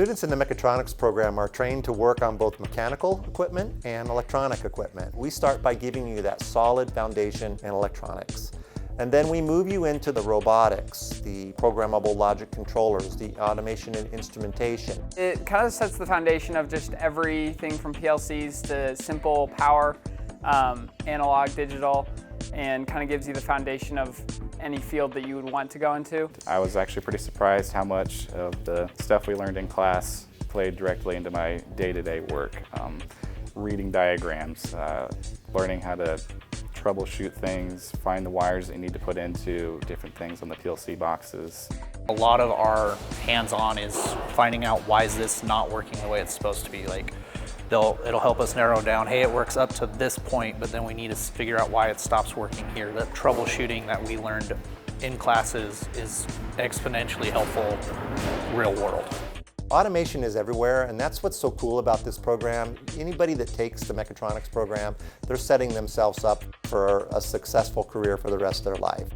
Students in the Mechatronics program are trained to work on both mechanical equipment and electronic equipment. We start by giving you that solid foundation in electronics. And then we move you into the robotics, the programmable logic controllers, the automation and instrumentation. It kind of sets the foundation of just everything from PLCs to simple power, analog, digital, and kind of gives you the foundation of any field that you would want to go into. I was actually pretty surprised how much of the stuff we learned in class played directly into my day-to-day work. Reading diagrams, learning how to troubleshoot things, find the wires that you need to put into different things on the PLC boxes. A lot of our hands-on is finding out why is this not working the way it's supposed to be. Like, it'll help us narrow down, hey, it works up to this point, but then we need to figure out why it stops working here. That troubleshooting that we learned in classes is exponentially helpful real world. Automation is everywhere, and that's what's so cool about this program. Anybody that takes the Mechatronics program, they're setting themselves up for a successful career for the rest of their life.